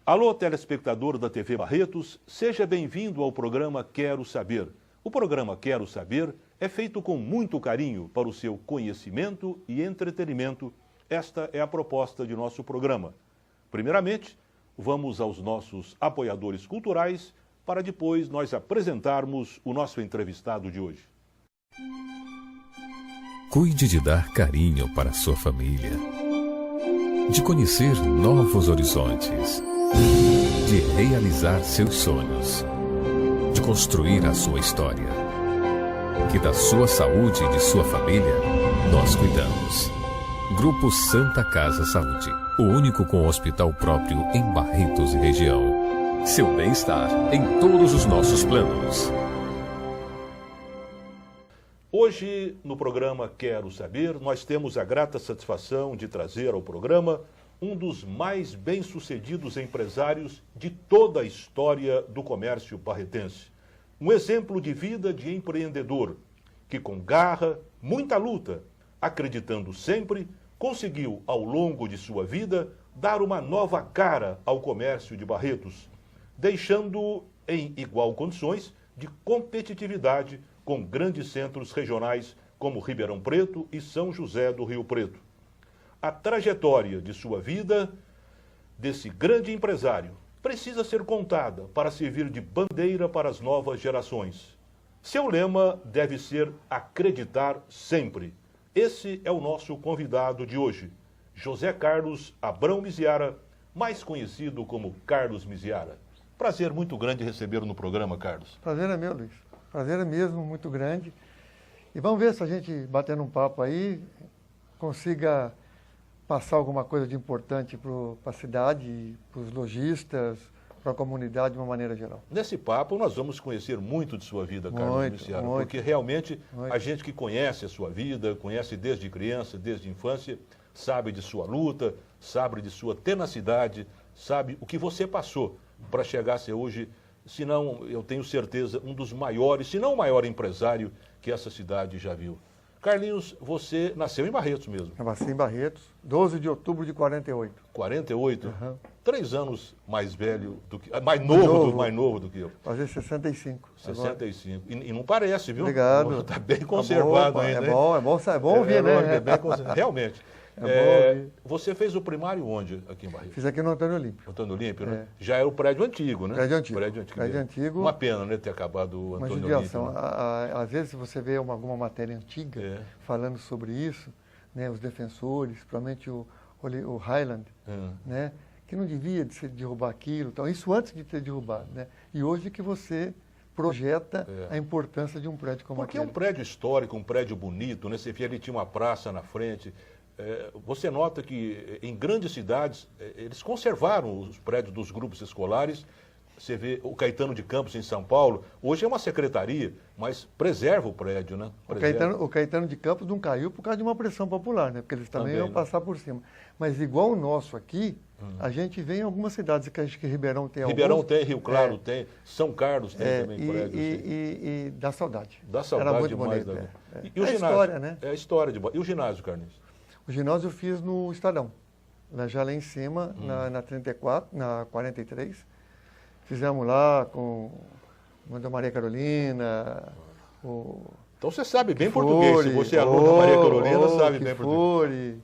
Alô, telespectador da TV Barretos, seja bem-vindo ao programa Quero Saber. O programa Quero Saber é feito com muito carinho para o seu conhecimento e entretenimento. Esta é a proposta de nosso programa. Primeiramente, vamos aos nossos apoiadores culturais para depois nós apresentarmos o nosso entrevistado de hoje. Cuide de dar carinho para a sua família, de conhecer novos horizontes, de realizar seus sonhos, de construir a sua história. Que da sua saúde e de sua família, nós cuidamos. Grupo Santa Casa Saúde, o único com hospital próprio em Barretos e região. Seu bem-estar em todos os nossos planos. Hoje, no programa Quero Saber, nós temos a grata satisfação de trazer ao programa um dos mais bem-sucedidos empresários de toda a história do comércio barretense. Um exemplo de vida de empreendedor, que com garra, muita luta, acreditando sempre, conseguiu, ao longo de sua vida, dar uma nova cara ao comércio de Barretos, deixando-o em igual condições de competitividade com grandes centros regionais como Ribeirão Preto e São José do Rio Preto. A trajetória de sua vida, desse grande empresário, precisa ser contada para servir de bandeira para as novas gerações. Seu lema deve ser acreditar sempre. Esse é o nosso convidado de hoje, José Carlos Abrão Miziara, mais conhecido como Carlos Miziara. Prazer muito grande recebê-lo no programa, Carlos. Prazer é meu, Luiz. Prazer é mesmo muito grande. E vamos ver se a gente, batendo um papo aí, consiga passar alguma coisa de importante para a cidade, para os lojistas, para a comunidade de uma maneira geral. Nesse papo nós vamos conhecer muito de sua vida, Carlos Miziara, porque realmente a gente que conhece a sua vida, conhece desde criança, desde infância, sabe de sua luta, sabe de sua tenacidade, sabe o que você passou para chegar a ser hoje, se não, eu tenho certeza, um dos maiores, se não o maior empresário que essa cidade já viu. Carlinhos, você nasceu em Barretos mesmo? Eu nasci em Barretos, 12 de outubro de 48. 48? Uhum. 3 anos mais velho do que... Mais novo do que eu. Fazer 65. 65. E não parece, viu? Obrigado. Está bem conservado ainda. É bom ouvir, né? Realmente. Bom, você fez o primário onde, aqui em Barretos? Fiz aqui no Antônio Olímpio. Antônio Olímpio, né? Já era o prédio antigo, né? Prédio antigo. Uma pena, né, ter acabado o Antônio Olímpio. Uma judiação. Às vezes, se você vê alguma matéria antiga falando sobre isso, né, os defensores, principalmente o Highland, né, que não devia de derrubar aquilo, então, isso antes de ter derrubado, né? E hoje que você projeta a importância de um prédio como aquele. Porque é um prédio histórico, um prédio bonito, né? Você via, ele tinha uma praça na frente. Você nota que em grandes cidades eles conservaram os prédios dos grupos escolares. Você vê o Caetano de Campos em São Paulo, hoje é uma secretaria, mas preserva o prédio, né? O Caetano de Campos não caiu por causa de uma pressão popular, né? Porque eles também iam passar por cima. Mas igual o nosso aqui, a gente vê em algumas cidades, que acho que Ribeirão tem Ribeirão tem, Rio Claro tem, São Carlos tem também prédios. E dá saudade. Dá saudade. Era muito demais. Bonito, E o ginásio? História, né? É a história de... E o ginásio, Carlinhos? O ginásio eu fiz no Estadão, já lá em cima, na 34, na 43. Fizemos lá com a Maria Carolina, Então você sabe bem português, se você é aluno da Maria Carolina, sabe bem português.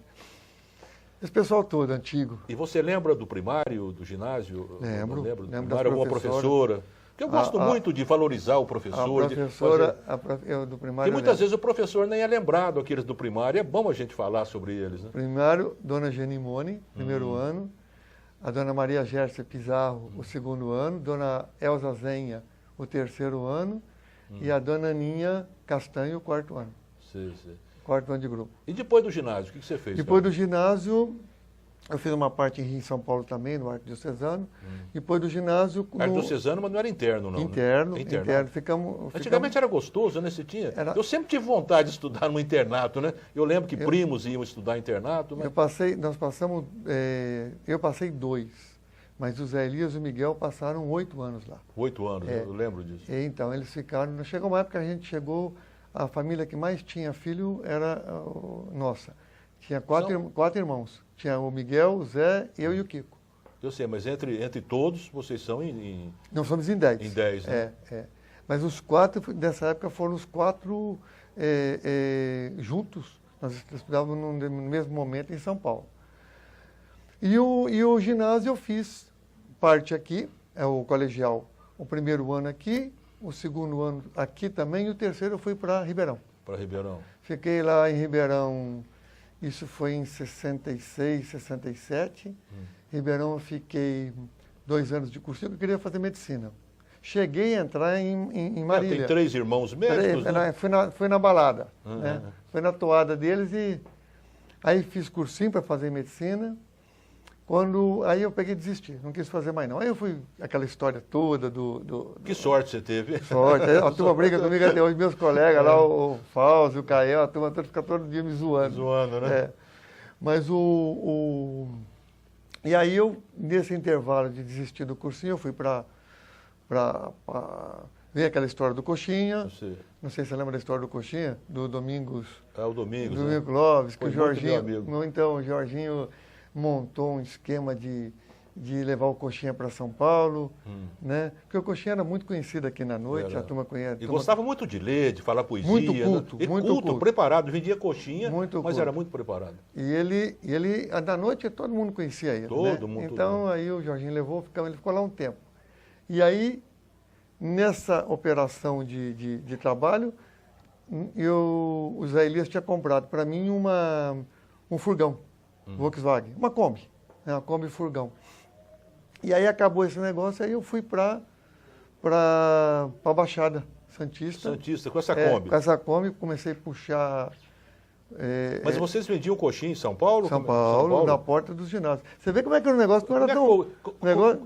Esse pessoal todo, antigo. E você lembra do primário, do ginásio? Lembro. Lembro do primário, alguma professora? Porque eu gosto muito de valorizar o professor. A professora do primário. E muitas vezes o professor nem é lembrado, aqueles do primário. É bom a gente falar sobre eles, né? Primário, Dona Genimone, primeiro ano. A Dona Maria Gércia Pizarro, o segundo ano. Dona Elza Zenha, o terceiro ano. E a Dona Aninha Castanho, o quarto ano. Sim. Quarto ano de grupo. E depois do ginásio, o que você fez? Depois do ginásio, eu fiz uma parte em São Paulo também, no Arquidiocesano. Depois do ginásio... Arquidiocesano, mas não era interno, não? Interno. Antigamente era gostoso, né? Você tinha... Eu sempre tive vontade de estudar no internato, né? Eu lembro que primos iam estudar internato. Mas... Eu passei 2, mas o Zé Elias e o Miguel passaram 8 anos lá. 8 anos, eu lembro disso. Então, eles ficaram... Chegou uma época que a gente chegou... A família que mais tinha filho era nossa. Tinha quatro irmãos. Tinha o Miguel, o Zé, eu e o Kiko. Eu sei, mas entre todos, vocês são Não, somos em 10. Em 10, né? Mas os 4, dessa época, foram os 4 juntos. Nós estudávamos no mesmo momento em São Paulo. E o ginásio eu fiz parte aqui, o colegial, o primeiro ano aqui, o segundo ano aqui também, e o terceiro eu fui para Ribeirão. Para Ribeirão. Fiquei lá em Ribeirão, isso foi em 66, 67. Ribeirão eu fiquei 2 anos de cursinho, porque eu queria fazer medicina. Cheguei a entrar em Marília. Tem 3 irmãos médicos, né? Fui na balada, né? Fui na toada deles e aí fiz cursinho para fazer medicina. Aí eu peguei e desisti, não quis fazer mais não. Aí eu fui, aquela história toda Que sorte você teve. Sorte, a turma briga comigo até hoje, meus colegas lá, o Fausto, o Cael, a turma toda fica todo dia me zoando. Zoando, né? Mas E aí eu, nesse intervalo de desistir do cursinho, eu fui para ver aquela história do Coxinha. Não sei se você lembra da história do Coxinha, do Domingos. O Domingos, né? Domingos Clóvis, que Foi o Jorginho. meu amigo. Então, o Jorginho montou um esquema de levar o Coxinha para São Paulo, né? Porque o Coxinha era muito conhecido aqui na noite, a turma conhece. E gostava muito de ler, de falar poesia. Muito culto, né? muito culto. Preparado, vendia coxinha, muito mas culto. era muito preparado. E ele, da noite, todo mundo conhecia ele. Todo né? mundo. Então, aí o Jorginho levou, ele ficou lá um tempo. E aí, nessa operação de trabalho, o Zé Elias tinha comprado para mim um furgão, Volkswagen, uma Kombi, né? Uma Kombi furgão. E aí acabou esse negócio, aí eu fui para a Baixada Santista. Santista, com essa Kombi. Com essa Kombi, comecei a puxar... Mas vocês vendiam coxinha em São Paulo? São Paulo, na porta dos ginásios. Você vê como é que era o negócio, não era tão...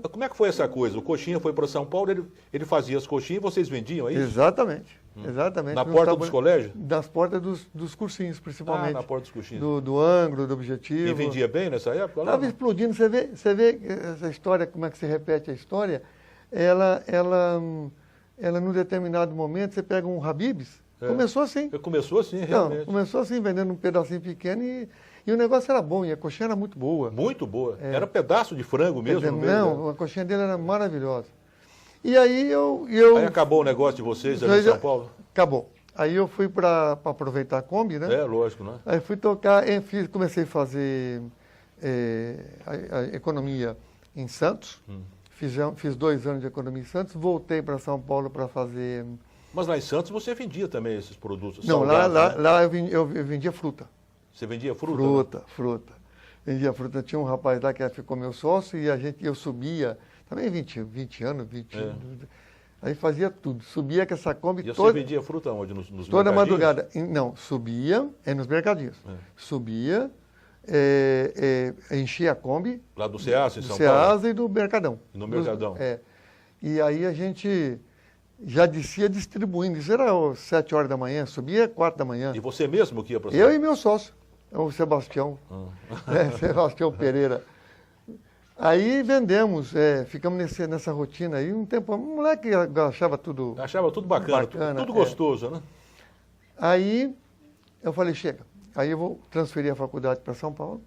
Como é que foi essa coisa? O coxinha foi para São Paulo, ele fazia as coxinhas e vocês vendiam, é isso? Exatamente, exatamente. Na porta dos colégios? Nas portas dos cursinhos, principalmente. Na porta dos cursinhos. Do Anglo, do Objetivo. E vendia bem nessa época? Estava explodindo. Você vê essa história, como é que se repete a história, ela num determinado momento, você pega um Habib's, começou assim. Começou assim, realmente. Não, começou assim, vendendo um pedacinho pequeno e o negócio era bom, e a coxinha era muito boa. Muito boa. Era pedaço de frango mesmo. Não, a coxinha dele era maravilhosa. E aí Aí acabou o negócio de vocês ali em São Paulo? Acabou. Aí eu fui para aproveitar a Kombi, né? Lógico, né? Aí fui tocar, comecei a fazer a economia em Santos. Fiz 2 anos de economia em Santos, voltei para São Paulo para fazer... Mas lá em Santos você vendia também esses produtos? Não, salgados, lá eu vendia fruta. Você vendia fruta? Fruta. Vendia fruta. Tinha um rapaz lá que ficou meu sócio e eu subia, também 20 anos, 20 anos. Aí fazia tudo. Subia com essa Kombi toda... E você vendia fruta onde? Nos toda madrugada. Não, subia nos mercadinhos. Subia, enchia a Kombi. Lá do Ceasa, em São Paulo? Do Ceasa e do Mercadão. E no Mercadão. E aí a gente já descia distribuindo. Isso era às 7 horas da manhã, subia às 4 da manhã. E você mesmo que ia para Eu e meu sócio, o Sebastião. Sebastião Pereira. Aí vendemos, ficamos nessa rotina aí um tempo. Um moleque achava tudo... Achava tudo bacana tudo gostoso, né? Aí eu falei, chega. Aí eu vou transferir a faculdade para São Paulo.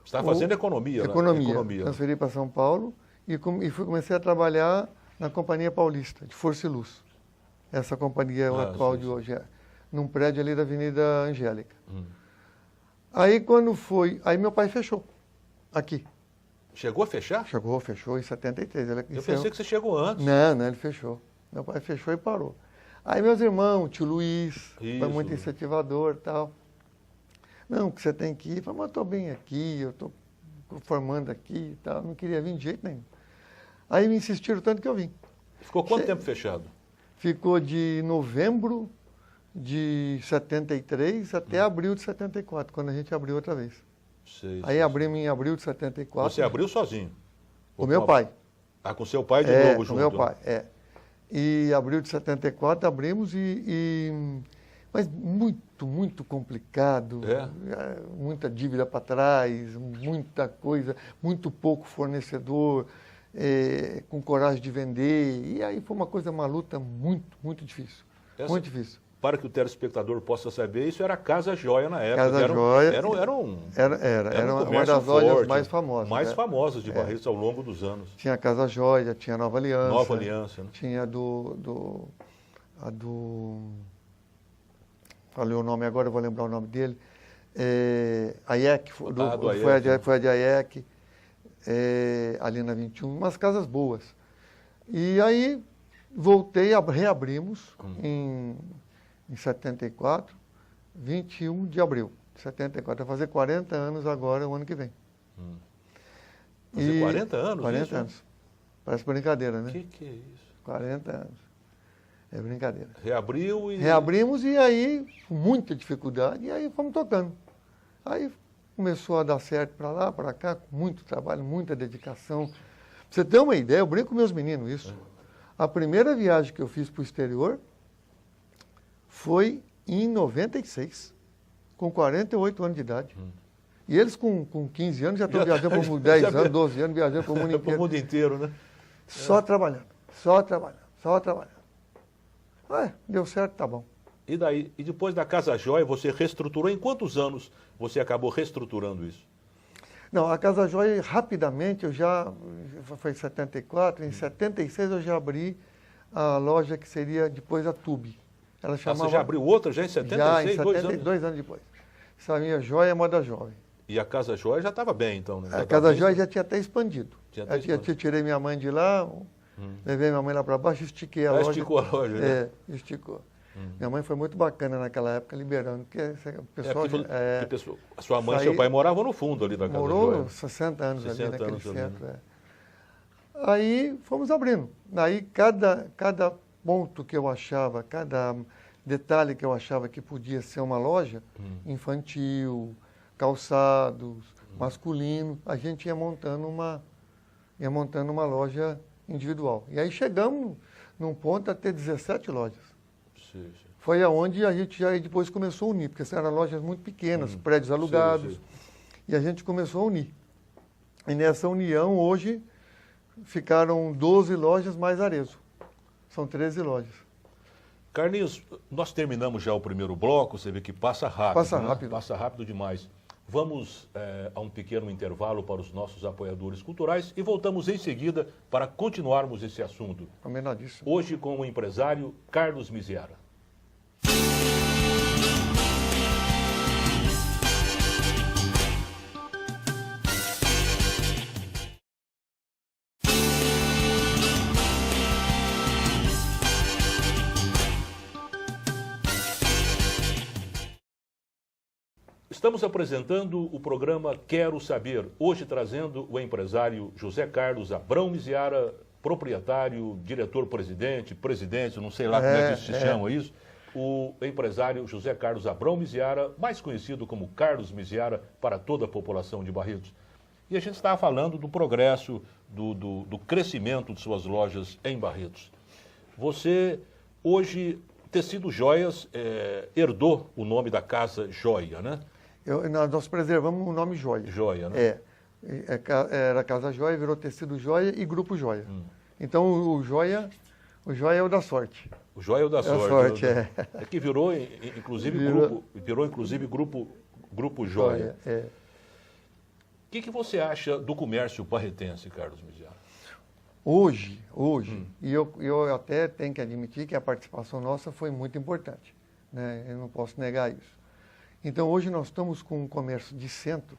Você estava fazendo economia, né? Economia. Transferi para São Paulo e comecei a trabalhar na Companhia Paulista, de Força e Luz. Essa companhia atual de hoje num prédio ali da Avenida Angélica. Aí quando foi... Aí meu pai fechou, aqui. Chegou a fechar? Fechou em 73. Eu pensei que você chegou antes. Não, ele fechou. Meu pai fechou e parou. Aí meus irmãos, tio Luiz, foi muito incentivador e tal. Não, que você tem que ir. Eu falei, mas eu estou bem aqui, eu estou formando aqui e tal. Não queria vir de jeito nenhum. Aí me insistiram tanto que eu vim. Ficou quanto tempo fechado? Ficou de novembro de 73 até abril de 74, quando a gente abriu outra vez. Aí abrimos em abril de 74. Você abriu sozinho? Com meu pai. Com seu pai de novo junto? Com meu pai, E abril de 74 abrimos mas muito, muito complicado. Muita dívida para trás, muita coisa, muito pouco fornecedor, com coragem de vender. E aí foi uma luta muito, muito difícil. Muito difícil. para que o telespectador possa saber, isso era a Casa Joia na época. Casa Joia. Era um uma das lojas forte, mais famosas. Mais famosas de Barretos ao longo dos anos. Tinha a Casa Joia, tinha a Nova Aliança. Nova Aliança, né? Tinha falei o nome agora, eu vou lembrar o nome dele. A IEC, foi a de IEC, ali na 21, umas casas boas. E aí voltei, reabrimos em 74, 21 de abril de 74. Vai fazer 40 anos agora, o ano que vem. Fazer 40 anos? 40 anos. Parece brincadeira, né? Que é isso? 40 anos. É brincadeira. Reabriu e... Reabrimos e aí, com muita dificuldade, e aí fomos tocando. Aí começou a dar certo para lá, para cá, com muito trabalho, muita dedicação. Pra você ter uma ideia, eu brinco com meus meninos isso. A primeira viagem que eu fiz para o exterior foi em 96, com 48 anos de idade. E eles com 15 anos já estão viajando por 10 anos, 12 anos, viajando para o mundo inteiro. Para o mundo inteiro, né? Só trabalhando, só trabalhando, só trabalhando. Deu certo, tá bom. E daí? E depois da Casa Joia, você reestruturou? Em quantos anos você acabou reestruturando isso? Não, a Casa Joia, rapidamente, foi em 74, em 76 eu já abri a loja que seria depois a Tube. Ela chamava... Você já abriu outra já em 76? Já, em 2 anos depois. Essa minha Joia Moda Jovem. E a Casa Joia já estava bem, então, né? A Casa Joia já tinha até expandido. Eu tirei minha mãe de lá, levei minha mãe lá para baixo, estiquei a loja. Esticou a loja, né? Esticou. Minha mãe foi muito bacana naquela época, liberando, porque o pessoal... A sua mãe e seu pai moravam no fundo ali da Casa Joia. Morou 60 anos ali naquele centro. Aí fomos abrindo. Aí cada ponto que eu achava, cada detalhe que eu achava que podia ser uma loja, infantil, calçados, masculino, a gente ia montando uma loja individual. E aí chegamos num ponto a ter 17 lojas. Sim. Foi aonde a gente já depois começou a unir, porque eram lojas muito pequenas, prédios alugados, sim. E a gente começou a unir. E nessa união, hoje, ficaram 12 lojas mais Arezzo. São 13 lojas. Carlinhos, nós terminamos já o primeiro bloco, você vê que passa rápido. Passa né? rápido. Passa rápido demais. Vamos a um pequeno intervalo para os nossos apoiadores culturais e voltamos em seguida para continuarmos esse assunto. Combinadíssimo. Hoje com o empresário Carlos Miziara. Estamos apresentando o programa Quero Saber, hoje trazendo o empresário José Carlos Abrão Miziara, proprietário, diretor-presidente, não sei lá como é que se chama isso, o empresário José Carlos Abrão Miziara, mais conhecido como Carlos Miziara para toda a população de Barretos. E a gente estava falando do progresso, do crescimento de suas lojas em Barretos. Você, hoje, Tecido Joias, herdou o nome da Casa Joia, né? Nós preservamos o nome Joia. Joia, né? Era Casa Joia, virou Tecido Joia e Grupo Joia. Então o Joia é o da sorte. O Joia é o da sorte. É que virou, inclusive, Grupo Joia. O que você acha do comércio barretense, Carlos Miziara? Hoje, e eu até tenho que admitir que a participação nossa foi muito importante, né? Eu não posso negar isso. Então, hoje nós estamos com um comércio de centro,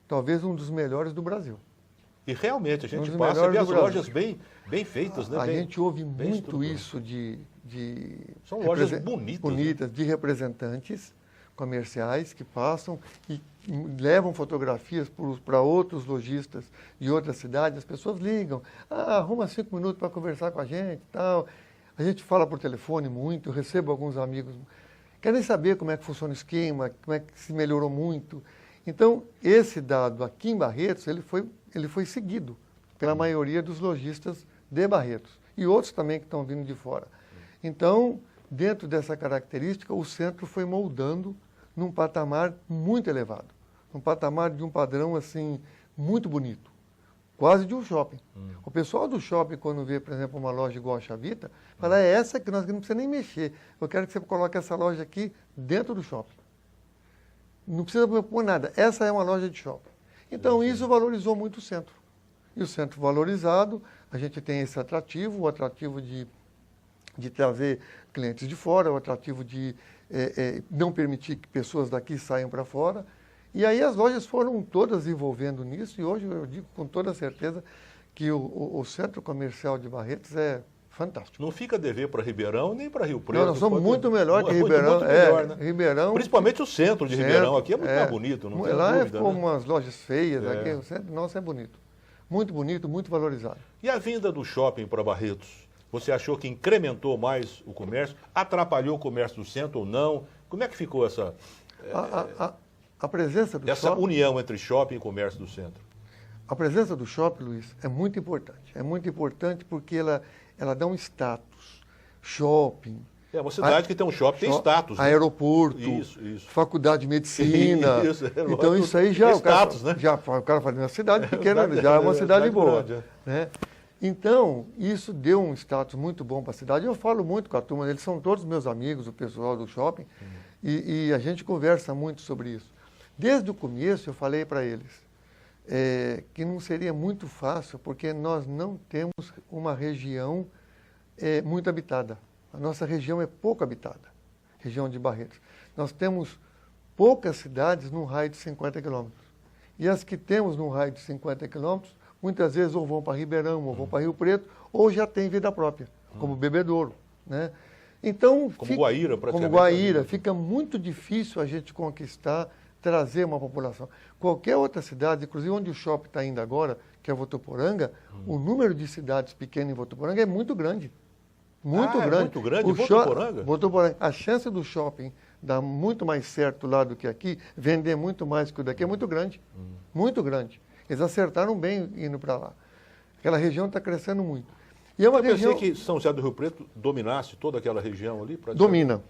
talvez um dos melhores do Brasil. E realmente, a gente passa a ver as lojas bem feitas, né? A gente ouve muito isso São lojas bonitas, de representantes comerciais que passam e levam fotografias para outros lojistas de outras cidades. As pessoas ligam, arruma 5 minutos para conversar com a gente, tal. A gente fala por telefone muito, eu recebo alguns amigos, querem saber como é que funciona o esquema, como é que se melhorou muito. Então, esse dado aqui em Barretos, ele foi seguido pela maioria dos lojistas de Barretos e outros também que estão vindo de fora. Então, dentro dessa característica, o centro foi moldando num patamar muito elevado, num patamar de um padrão assim muito bonito. quase de um shopping. O pessoal do shopping, quando vê, por exemplo, uma loja igual a Chavita, fala, é essa que nós não precisa nem mexer. Eu quero que você coloque essa loja aqui dentro do shopping. Não precisa pôr nada. Essa é uma loja de shopping. Então, isso valorizou muito o centro. E o centro valorizado, a gente tem esse atrativo, o atrativo de trazer clientes de fora, o atrativo de não permitir que pessoas daqui saiam para fora. E aí as lojas foram todas envolvendo nisso, e hoje eu digo com toda certeza que o centro comercial de Barretos é fantástico. Não fica a dever para Ribeirão nem para Rio Preto. Não, nós somos muito melhor que Ribeirão. Muito melhor, né? Ribeirão. Principalmente o centro de Ribeirão aqui é muito mais bonito, não tem lá dúvida. Lá né? umas lojas feias, aqui o centro nosso é bonito. Muito bonito, muito valorizado. E a vinda do shopping para Barretos? Você achou que incrementou mais o comércio? Atrapalhou o comércio do centro ou não? Como é que ficou essa... A presença do essa shopping, união entre shopping e comércio do centro? A presença do shopping, Luiz, é muito importante. É muito importante porque ela dá um status. Shopping. É uma cidade que tem um shopping, tem status. Né? Aeroporto, isso. faculdade de medicina. Isso, então isso aí já... Status, né? Já, o cara fala, uma cidade pequena, já é uma cidade boa. Grande, né? Então, isso deu um status muito bom para a cidade. Eu falo muito com a turma, eles são todos meus amigos, o pessoal do shopping, e a gente conversa muito sobre isso. Desde o começo eu falei para eles que não seria muito fácil, porque nós não temos uma região muito habitada. A nossa região é pouco habitada, região de Barretos. Nós temos poucas cidades num raio de 50 quilômetros. E as que temos num raio de 50 quilômetros, muitas vezes ou vão para Ribeirão, ou vão para Rio Preto, ou já tem vida própria, como Bebedouro. Né? Então, como Guaíra, praticamente. Como Guaíra, fica muito difícil a gente conquistar, trazer uma população. Qualquer outra cidade, inclusive onde o shopping está indo agora, que é Votuporanga, o número de cidades pequenas em Votuporanga é muito grande. Muito grande. Muito grande? Votuporanga? Votuporanga. A chance do shopping dar muito mais certo lá do que aqui, vender muito mais que o daqui, é muito grande. Muito grande. Eles acertaram bem indo para lá. Aquela região está crescendo muito. E é uma região... pensei que São José do Rio Preto dominasse toda aquela região ali? Domina,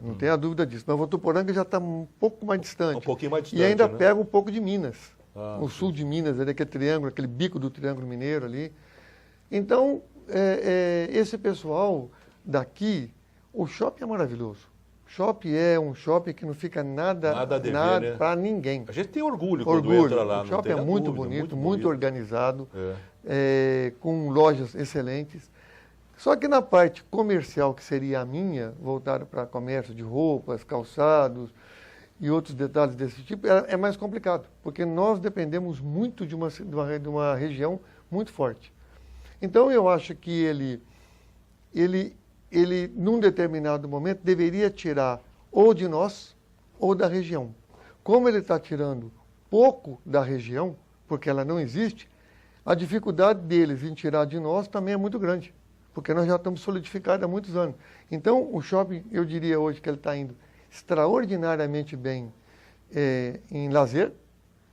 não tenha dúvida disso. Mas Votuporanga já está um pouco mais distante. Um pouquinho mais distante, e ainda né? pega um pouco de Minas. O sim. sul de Minas, ali, aquele triângulo, aquele bico do Triângulo Mineiro ali. Então, esse pessoal daqui, o shopping é maravilhoso. Shopping é um shopping que não fica nada né? para ninguém. A gente tem orgulho quando entra lá. O shopping é muito bonito, muito organizado, É. com lojas excelentes. Só que na parte comercial, que seria a minha, voltada para comércio de roupas, calçados e outros detalhes desse tipo, é mais complicado, porque nós dependemos muito de uma região muito forte. Então, eu acho que ele, num determinado momento, deveria tirar ou de nós ou da região. Como ele está tirando pouco da região, porque ela não existe, a dificuldade deles em tirar de nós também é muito grande, porque nós já estamos solidificados há muitos anos. Então, o shopping, eu diria hoje que ele está indo extraordinariamente bem em lazer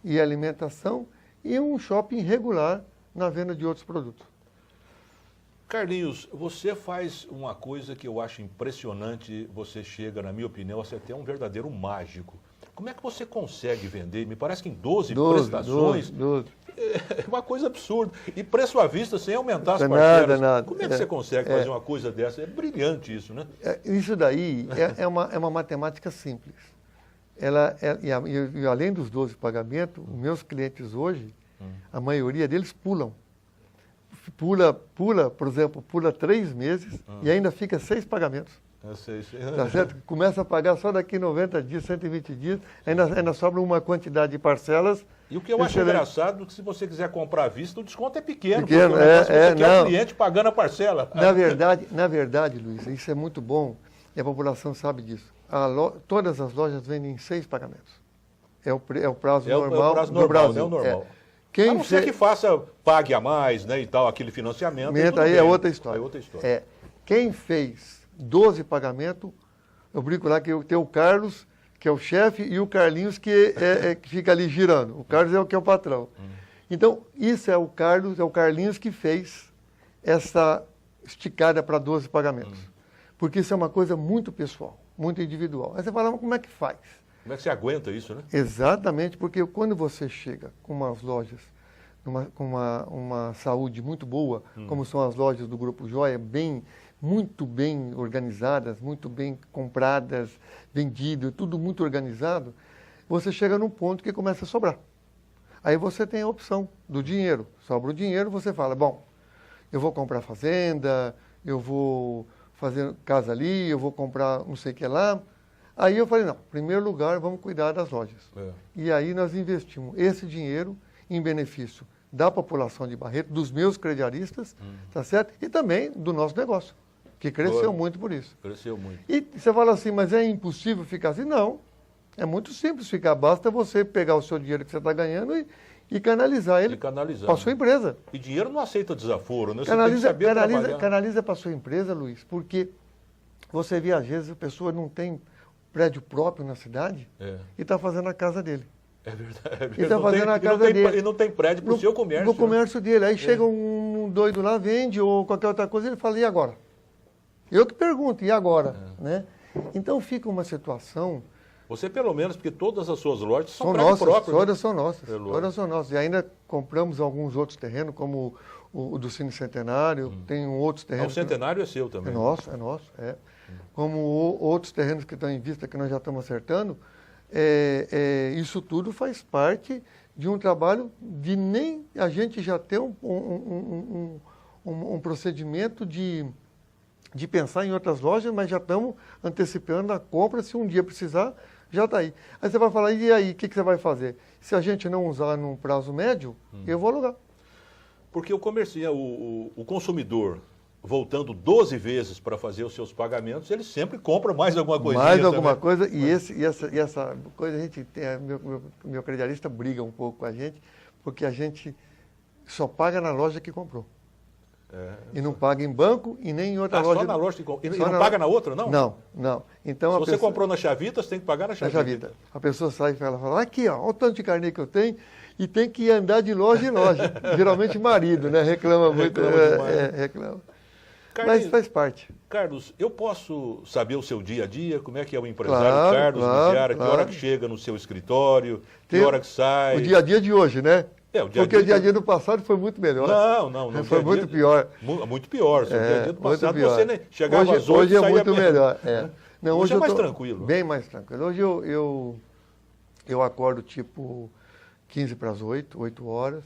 e alimentação, e um shopping regular na venda de outros produtos. Carlinhos, você faz uma coisa que eu acho impressionante, você chega, na minha opinião, você é um verdadeiro mágico. Como é que você consegue vender? Me parece que em 12 prestações. 12. É uma coisa absurda. E preço à vista sem aumentar as parcelas. Nada. Como é que você consegue fazer uma coisa dessa? É brilhante isso, né? Isso daí é uma matemática simples. E além dos 12 pagamentos, os meus clientes hoje, a maioria deles pulam. Por exemplo, pula 3 meses e ainda fica 6 pagamentos. Eu sei. Tá certo? Começa a pagar só daqui 90 dias, 120 dias, ainda sobra uma quantidade de parcelas. E o que eu acho engraçado é que se você quiser comprar à vista, o desconto é pequeno. Porque você quer o cliente pagando a parcela. Na verdade, Luiz, isso é muito bom e a população sabe disso. Todas as lojas vendem em 6 pagamentos. É o prazo normal do Brasil. É o normal. Quem a não ser que pague a mais, né, e tal, aquele financiamento. Aí é outra história. É outra história. Quem fez 12 pagamentos, eu brinco lá que tem o Carlos, que é o chefe, e o Carlinhos, que fica ali girando. O Carlos é o patrão. Então, isso é o Carlinhos que fez essa esticada para 12 pagamentos. Porque isso é uma coisa muito pessoal, muito individual. Aí você fala, mas como é que faz? Como é que você aguenta isso, né? Exatamente, porque quando você chega com umas lojas com uma saúde muito boa, como são as lojas do Grupo Joia, muito bem organizadas, muito bem compradas, vendidas, tudo muito organizado, você chega num ponto que começa a sobrar. Aí você tem a opção do dinheiro. Sobra o dinheiro, você fala, bom, eu vou comprar fazenda, eu vou fazer casa ali, eu vou comprar não sei o que lá. Aí eu falei, não, em primeiro lugar, vamos cuidar das lojas. E aí nós investimos esse dinheiro em benefício da população de Barreto, dos meus crediaristas, tá certo? E também do nosso negócio, que cresceu muito por isso. Cresceu muito. E você fala assim, mas é impossível ficar assim? Não, é muito simples ficar. Basta você pegar o seu dinheiro que você está ganhando e canalizar ele para a sua empresa. E dinheiro não aceita desaforo, né? Você tem que saber trabalhar. Canaliza para a sua empresa, Luiz, porque você vê, às vezes, a pessoa não tem prédio próprio na cidade e está fazendo a casa dele. É verdade. E está fazendo a casa dele. E não tem prédio para o seu comércio. No comércio dele. Aí chega um doido lá, vende ou qualquer outra coisa, ele fala, e agora? Eu que pergunto, e agora? Né? Então fica uma situação... Você, pelo menos, porque todas as suas lojas são nossas, próprias. Todas são nossas. Todas são nossas. E ainda compramos alguns outros terrenos, como o do Cine Centenário, tem outros terrenos... O Centenário é seu também. É nosso. Como outros terrenos que estão em vista, que nós já estamos acertando, isso tudo faz parte de um trabalho de nem a gente já ter um procedimento de pensar em outras lojas, mas já estamos antecipando a compra, se um dia precisar, já está aí. Aí você vai falar, e aí, o que você vai fazer? Se a gente não usar num prazo médio, eu vou alugar. Porque o consumidor, voltando 12 vezes para fazer os seus pagamentos, ele sempre compra mais alguma coisinha. Mais alguma coisa, e essa coisa a gente tem, meu crediarista briga um pouco com a gente, porque a gente só paga na loja que comprou. E não paga em banco e nem em outra loja. Só na loja que comprou. E não paga na outra, não? Não. Então, se você comprou na Chavita, você tem que pagar na Chavita. Na Chavita. A pessoa sai e fala, aqui, ó, olha o tanto de carnê que eu tenho, e tem que andar de loja em loja. Geralmente marido, né? Reclama muito. Reclama. Mas faz parte. Carlos, eu posso saber o seu dia a dia? Como é que é o empresário Carlos Miziara? Que hora que chega no seu escritório? Que hora que sai? O dia a dia de hoje, né? Porque o dia a dia do passado foi muito melhor. Não. Foi muito pior. Muito pior. O dia a dia do passado você nem chegava às 8 hoje é muito melhor. Não, hoje é mais tranquilo. Bem mais tranquilo. Hoje eu acordo tipo 15 para as 8 horas,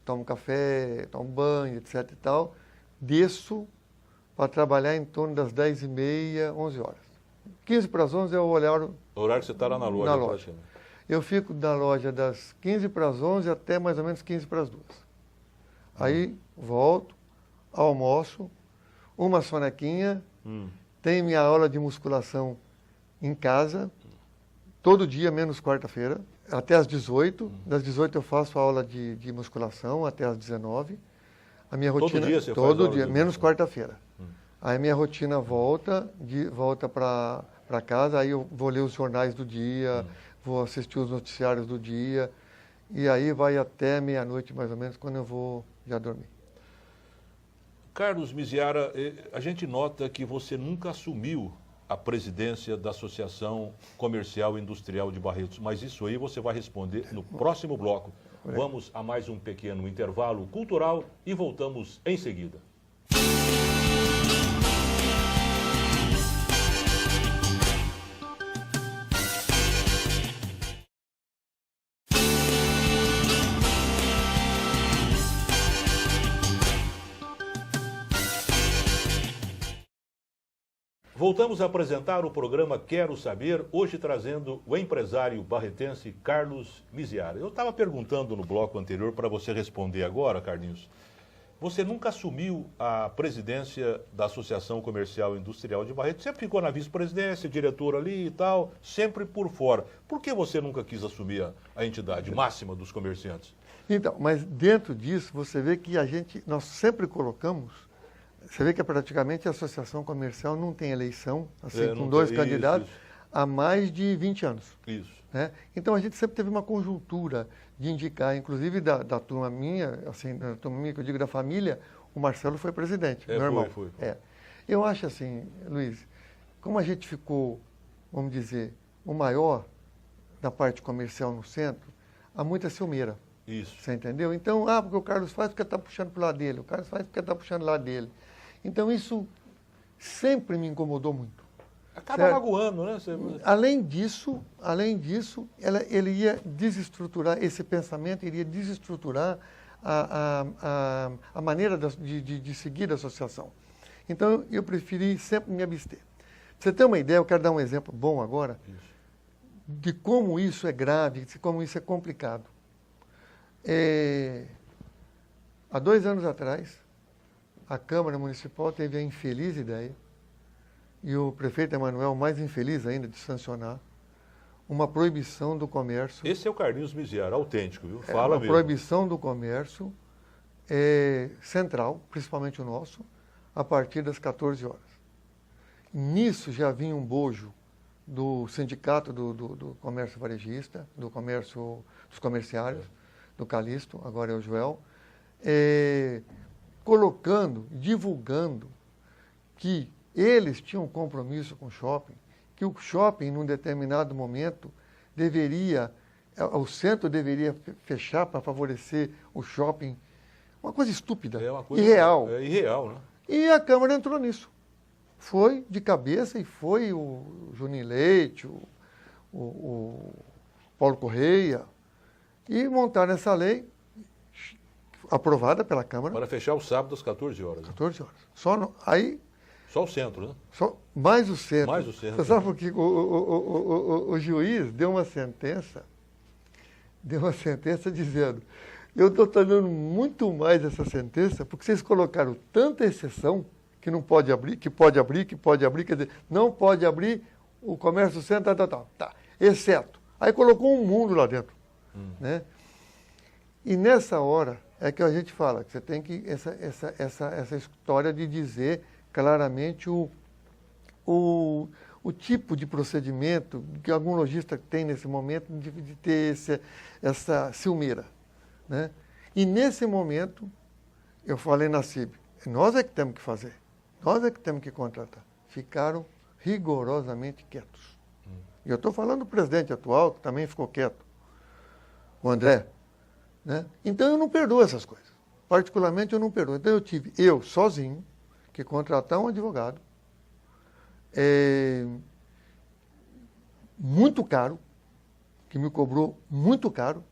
tomo café, tomo banho, etc e tal. Desço para trabalhar em torno das 10h30, 11 horas. 15 para as 11 é o horário... O horário que você está lá na loja. Eu fico na loja das 15 para as 11 até mais ou menos 15 para as 2. Aí volto, almoço, uma sonequinha, tenho minha aula de musculação em casa, todo dia, menos quarta-feira, até às 18. Das 18 eu faço a aula de musculação até às 19. A minha rotina, todo dia você todo faz dia, menos quarta-feira. Aí a minha rotina volta para casa, aí eu vou ler os jornais do dia, vou assistir os noticiários do dia, e aí vai até meia-noite, mais ou menos, quando eu vou já dormir. Carlos Miziara, a gente nota que você nunca assumiu a presidência da Associação Comercial e Industrial de Barretos, mas isso aí você vai responder no próximo bloco. Vamos a mais um pequeno intervalo cultural e voltamos em seguida. Voltamos a apresentar o programa Quero Saber, hoje trazendo o empresário barretense Carlos Miziara. Eu estava perguntando no bloco anterior para você responder agora, Carlinhos. Você nunca assumiu a presidência da Associação Comercial e Industrial de Barretos, sempre ficou na vice-presidência, diretor ali e tal, sempre por fora. Por que você nunca quis assumir a entidade máxima dos comerciantes? Então, mas dentro disso, você vê que nós sempre colocamos... Você vê que praticamente a associação comercial não tem eleição, assim, com dois candidatos, há mais de 20 anos. Isso. Né? Então a gente sempre teve uma conjuntura de indicar, inclusive da turma minha, assim, da turma minha, que eu digo da família, o Marcelo foi presidente, meu irmão. Foi. Eu acho assim, Luiz, como a gente ficou, vamos dizer, o maior da parte comercial no centro, há muita ciumeira. Isso. Você entendeu? Então, porque o Carlos faz porque está puxando para o lado dele, o Carlos faz porque está puxando para o lado dele. Então, isso sempre me incomodou muito. Acaba magoando, né? Além disso, ele ia desestruturar, esse pensamento iria desestruturar a maneira de seguir a associação. Então, eu preferi sempre me abster. Pra você ter uma ideia, eu quero dar um exemplo bom agora, de como isso é grave, de como isso é complicado. Há 2 anos atrás, a Câmara Municipal teve a infeliz ideia, e o prefeito Emanuel, mais infeliz ainda, de sancionar uma proibição do comércio. Esse é o Carlinhos Miziara, autêntico, viu? Fala mesmo. Uma proibição do comércio central, principalmente o nosso, a partir das 14 horas. Nisso já vinha um bojo do sindicato do comércio varejista, dos comerciários, do Calixto, agora é o Joel, colocando, divulgando que eles tinham um compromisso com o shopping, que o shopping, num determinado momento, o centro deveria fechar para favorecer o shopping. Uma coisa estúpida, irreal. É irreal, né? E a Câmara entrou nisso. Foi de cabeça e foi o Juninho Leite, o Paulo Correia, e montaram essa lei aprovada pela Câmara. Para fechar o sábado às 14 horas. 14 horas. Só o centro, né? Mais o centro. Mais o centro. Você sabe por que o juiz deu uma sentença dizendo, eu estou tornando muito mais essa sentença, porque vocês colocaram tanta exceção que não pode abrir, que pode abrir, quer dizer, não pode abrir o comércio centro, tá, exceto. Aí colocou um mundo lá dentro, né? E nessa hora é que a gente fala que você tem que, essa história de dizer claramente o tipo de procedimento que algum lojista tem nesse momento de ter essa ciumeira, né? E nesse momento, eu falei na CIB, nós é que temos que fazer, nós é que temos que contratar. Ficaram rigorosamente quietos. E eu estou falando do presidente atual, que também ficou quieto, o André, né? Então eu não perdoo essas coisas, particularmente eu não perdoo. Então eu tive, sozinho, que contratar um advogado muito caro, que me cobrou muito caro,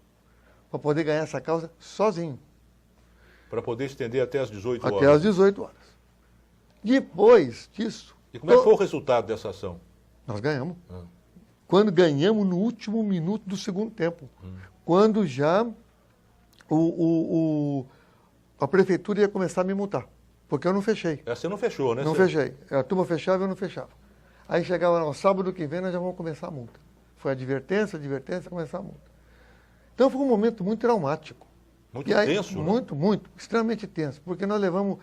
para poder ganhar essa causa sozinho. Para poder estender até às 18 horas. Até às 18 horas. Depois disso... E como é que foi o resultado dessa ação? Nós ganhamos. Quando ganhamos no último minuto do segundo tempo. Quando já a prefeitura ia começar a me multar. Porque eu não fechei. Você não fechou, né? Não fechei. A turma fechava e eu não fechava. Aí chegava no sábado que vem, nós já vamos começar a multa. Foi advertência, começar a multa. Então foi um momento muito traumático. Muito tenso, né? Muito, extremamente tenso. Porque nós levamos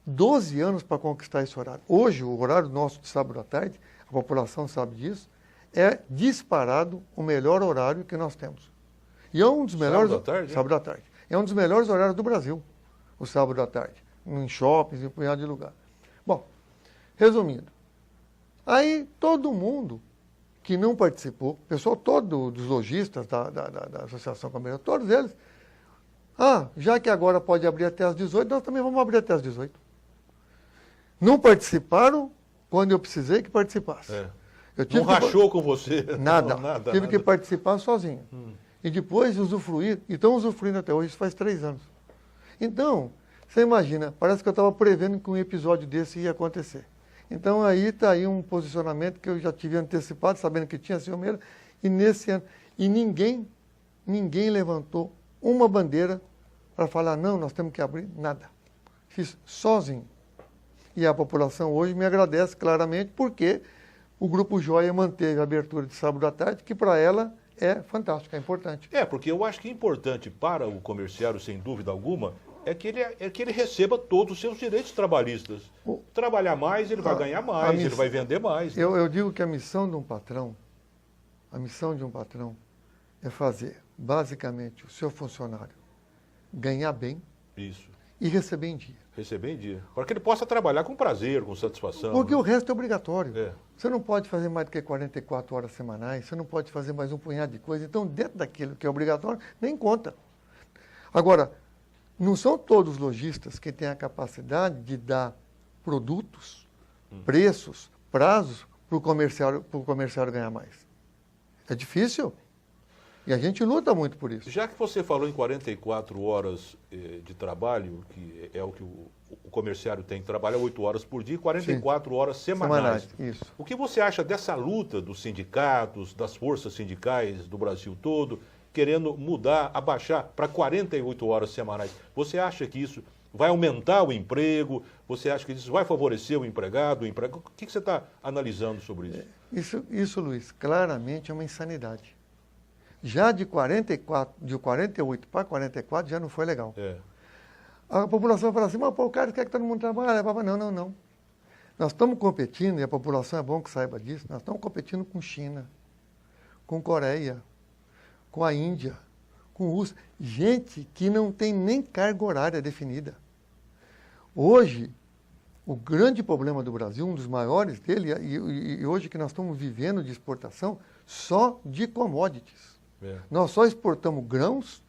12 anos para conquistar esse horário. Hoje, o horário nosso de sábado à tarde, a população sabe disso, é disparado o melhor horário que nós temos. E é um dos melhores... Sábado à tarde? Sábado à tarde. É um dos melhores horários do Brasil, o sábado à tarde. Em shoppings, em um punhado de lugar. Bom, resumindo. Aí todo mundo que não participou, o pessoal todo dos lojistas da Associação Comercial, todos eles, já que agora pode abrir até às 18, nós também vamos abrir até às 18. Não participaram quando eu precisei que participasse. Não rachou com você? Nada. Tive que participar sozinho. E depois usufruir, e estão usufruindo até hoje, isso faz 3 anos. Então, você imagina, parece que eu estava prevendo que um episódio desse ia acontecer. Então aí está aí um posicionamento que eu já tive antecipado, sabendo que tinha ciumeira, e nesse ano. E ninguém levantou uma bandeira para falar, não, nós temos que abrir, nada. Fiz sozinho. E a população hoje me agradece claramente porque o Grupo Joia manteve a abertura de sábado à tarde, que para ela é fantástico, é importante. Porque eu acho que é importante para o comerciário, sem dúvida alguma, é que ele receba todos os seus direitos trabalhistas. Trabalhar mais, ele vai ganhar mais, ele vai vender mais. Né? Eu digo que a missão de um patrão é fazer, basicamente, o seu funcionário ganhar bem e receber em dia. Receber em dia. Para que ele possa trabalhar com prazer, com satisfação. Porque o resto é obrigatório. Você não pode fazer mais do que 44 horas semanais, você não pode fazer mais um punhado de coisa. Então, dentro daquilo que é obrigatório, nem conta. Agora, não são todos os lojistas que têm a capacidade de dar produtos, preços, prazos para o comerciário ganhar mais. É difícil. E a gente luta muito por isso. Já que você falou em 44 horas de trabalho, que é o que o comerciário tem que trabalhar 8 horas por dia, 44 horas semanais. Isso. O que você acha dessa luta dos sindicatos, das forças sindicais do Brasil todo, querendo mudar, abaixar para 48 horas semanais? Você acha que isso vai aumentar o emprego? Você acha que isso vai favorecer o empregado? O que você está analisando sobre isso? Isso, Luiz, claramente é uma insanidade. Já de 48 para 44 já não foi legal. A população fala assim, mas pô, o cara quer que todo mundo trabalhe. Não. Nós estamos competindo, e a população é bom que saiba disso, nós estamos competindo com China, com Coreia, com a Índia, com Rússia. Gente que não tem nem carga horária definida. Hoje, o grande problema do Brasil, um dos maiores dele, e hoje que nós estamos vivendo de exportação, só de commodities. Nós só exportamos grãos,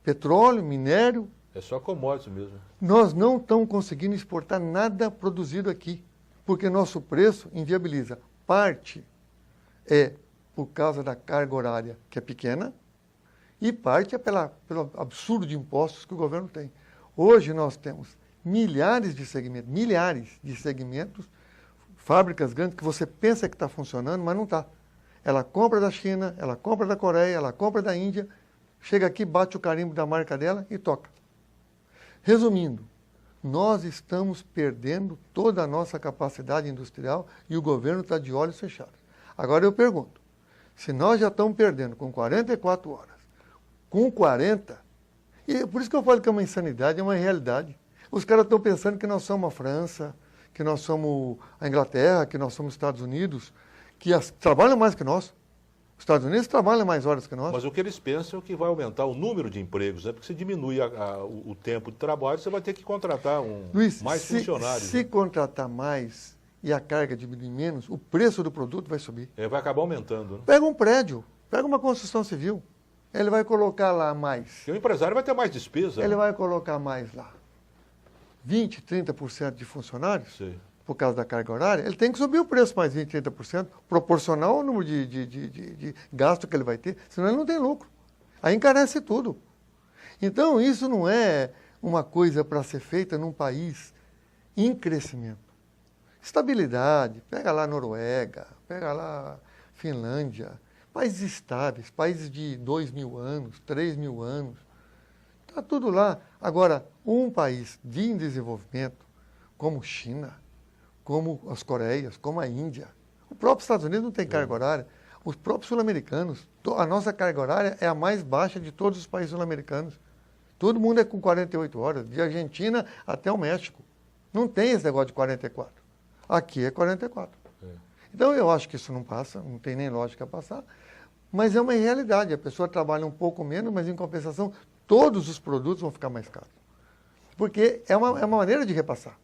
petróleo, minério. É só commodities mesmo. Nós não estamos conseguindo exportar nada produzido aqui, porque nosso preço inviabiliza. Parte é por causa da carga horária, que é pequena, e parte é pelo absurdo de impostos que o governo tem. Hoje nós temos milhares de segmentos, fábricas grandes que você pensa que está funcionando, mas não está. Ela compra da China, ela compra da Coreia, ela compra da Índia, chega aqui, bate o carimbo da marca dela e toca. Resumindo, nós estamos perdendo toda a nossa capacidade industrial e o governo está de olhos fechados. Agora eu pergunto, se nós já estamos perdendo com 44 horas, com 40, e por isso que eu falo que é uma insanidade, é uma realidade. Os caras estão pensando que nós somos a França, que nós somos a Inglaterra, que nós somos os Estados Unidos, que trabalham mais que nós. Os Estados Unidos trabalham mais horas que nós. Mas o que eles pensam é que vai aumentar o número de empregos, né? Porque se diminui o tempo de trabalho, você vai ter que contratar mais funcionários. Se contratar mais e a carga diminuir menos, o preço do produto vai subir. Vai acabar aumentando. Né? Pega um prédio, pega uma construção civil, ele vai colocar lá mais. Porque o empresário vai ter mais despesa. Ele vai colocar mais lá 20%, 30% de funcionários. Sim. Por causa da carga horária, ele tem que subir o preço mais 20%, 30%, proporcional ao número de gasto que ele vai ter, senão ele não tem lucro. Aí encarece tudo. Então, isso não é uma coisa para ser feita num país em crescimento. Estabilidade, pega lá Noruega, pega lá Finlândia, países estáveis, países de 2.000 anos, 3.000 anos, está tudo lá. Agora, um país em desenvolvimento, como China, como as Coreias, como a Índia. O próprio Estados Unidos não tem carga horária. Os próprios sul-americanos. A nossa carga horária é a mais baixa de todos os países sul-americanos. Todo mundo é com 48 horas, de Argentina até o México. Não tem esse negócio de 44. Aqui é 44. Então eu acho que isso não passa, não tem nem lógica passar, mas é uma realidade. A pessoa trabalha um pouco menos, mas em compensação, todos os produtos vão ficar mais caros. Porque é uma maneira de repassar.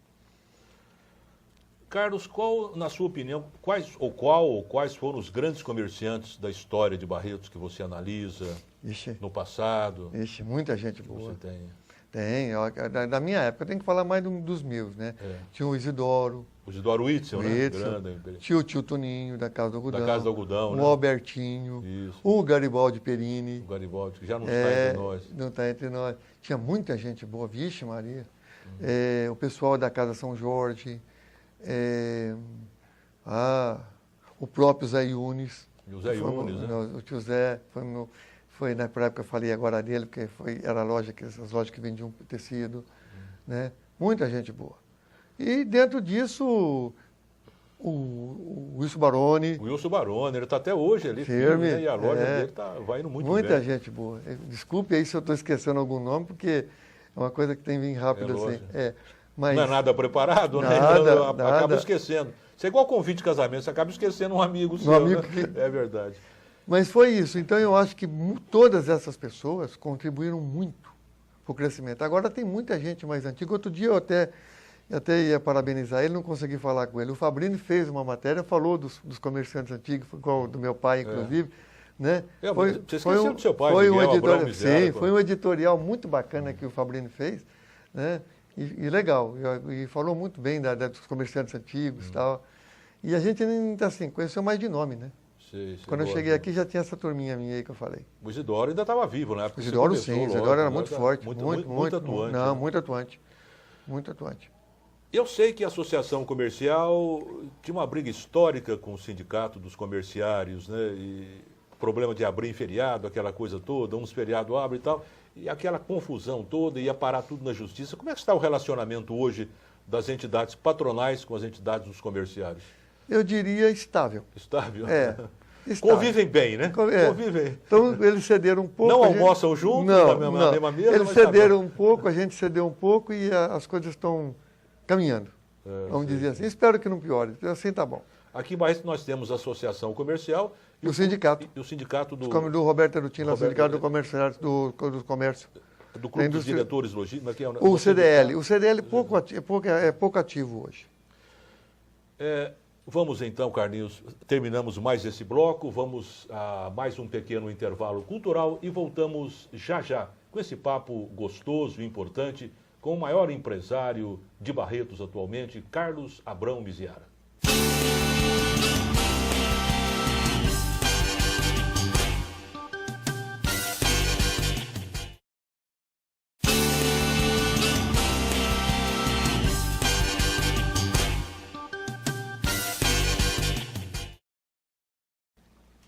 Carlos, qual, na sua opinião, quais foram os grandes comerciantes da história de Barretos que você analisa no passado? Muita gente boa. Você tem? Tem. Da minha época, eu tenho que falar mais dos meus, né? Tinha o Isidoro. O Isidoro Witzel, né? Grande. Tinha o tio Toninho, da Casa do Algodão. Da Casa do Algodão, o né? Albertinho. Isso. O Garibaldi Perini. O Garibaldi, que já não está entre nós. Não está entre nós. Tinha muita gente boa. Vixe, Maria. O pessoal da Casa São Jorge. O próprio Zé Yunes. O Zé Yunes, né? O tio Zé foi na época que eu falei agora dele, porque era as lojas que vendiam tecido, né? Muita gente boa. E dentro disso, o Wilson Baroni. O Wilson Baroni, ele está até hoje ali, firme, né? E a loja dele vai indo muito bem. Muita gente boa. Desculpe aí se eu estou esquecendo algum nome, porque é uma coisa que tem vindo rápido assim. Mas não é nada preparado, nada, né? Acaba esquecendo. Isso é igual convite de casamento, você acaba esquecendo um amigo seu, né? É verdade. Mas foi isso. Então eu acho que todas essas pessoas contribuíram muito para o crescimento. Agora tem muita gente mais antiga. Outro dia eu até ia parabenizar ele, não consegui falar com ele. O Fabrini fez uma matéria, falou dos comerciantes antigos, do meu pai, inclusive, Né? Você esqueceu do seu pai, foi Miguel Abrão sim, Miziara, foi um editorial muito bacana que o Fabrini fez, né? E legal, e falou muito bem dos comerciantes antigos e tal. E a gente, assim, conheceu mais de nome, né? Quando eu cheguei aqui, já tinha essa turminha minha aí que eu falei. O Isidoro ainda estava vivo, né? O Isidoro, sim. O Isidoro era muito forte. Muito atuante. Não, muito atuante. Muito atuante. Eu sei que a Associação Comercial tinha uma briga histórica com o Sindicato dos Comerciários, né? E problema de abrir em feriado, aquela coisa toda, uns feriados abrem e tal, e aquela confusão toda, ia parar tudo na justiça. Como é que está o relacionamento hoje das entidades patronais com as entidades dos comerciários? Eu diria estável. Estável? Estável. Convivem bem, né? Convivem. Então, eles cederam um pouco. Não almoçam juntos na mesma mesa? Eles cederam um pouco, a gente cedeu um pouco e as coisas estão caminhando. Vamos dizer assim. Espero que não piore. Assim tá bom. Aqui em Barretos nós temos a Associação Comercial e o sindicato. E o sindicato do Roberto Erutin, o sindicato do comércio. Do Clube dos Diretores Logísticos. O CDL. O CDL é pouco ativo hoje. Vamos então, Carlinhos, terminamos mais esse bloco, vamos a mais um pequeno intervalo cultural e voltamos já já com esse papo gostoso e importante com o maior empresário de Barretos atualmente, Carlos Abrão Miziara.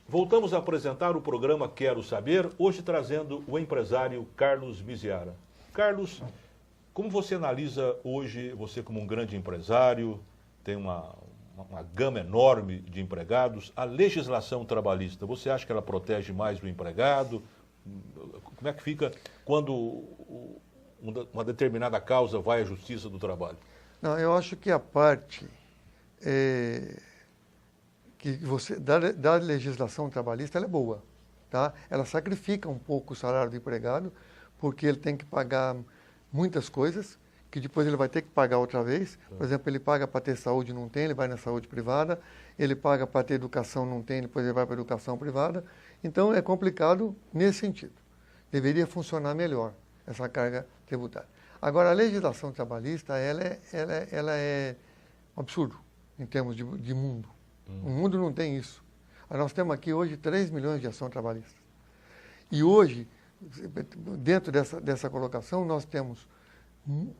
Voltamos a apresentar o programa Quero Saber, hoje trazendo o empresário Carlos Miziara. Carlos, como você analisa hoje, você como um grande empresário, tem uma gama enorme de empregados, a legislação trabalhista, você acha que ela protege mais o empregado? Como é que fica quando uma determinada causa vai à Justiça do Trabalho? Não, eu acho que a parte da legislação trabalhista ela é boa, tá? Ela sacrifica um pouco o salário do empregado, porque ele tem que pagar muitas coisas, que depois ele vai ter que pagar outra vez. Por exemplo, ele paga para ter saúde, não tem, ele vai na saúde privada. Ele paga para ter educação, não tem, depois ele vai para a educação privada. Então, é complicado nesse sentido. Deveria funcionar melhor essa carga tributária. Agora, a legislação trabalhista, ela é um absurdo em termos de mundo. O mundo não tem isso. Nós temos aqui hoje 3 milhões de ação trabalhista. E hoje, dentro dessa colocação, nós temos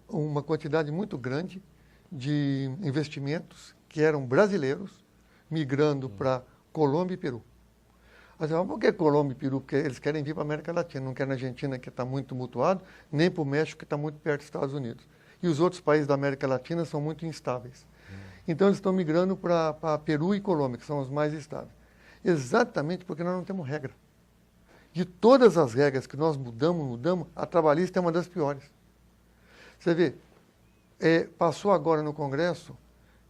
uma quantidade muito grande de investimentos que eram brasileiros migrando para Colômbia e Peru. Mas por que Colômbia e Peru? Porque eles querem vir para a América Latina, não querem na Argentina, que está muito tumultuado, nem para o México, que está muito perto dos Estados Unidos. E os outros países da América Latina são muito instáveis. Então, eles estão migrando para Peru e Colômbia, que são os mais estáveis. Exatamente porque nós não temos regra. De todas as regras que nós mudamos, a trabalhista é uma das piores. Você vê, passou agora no Congresso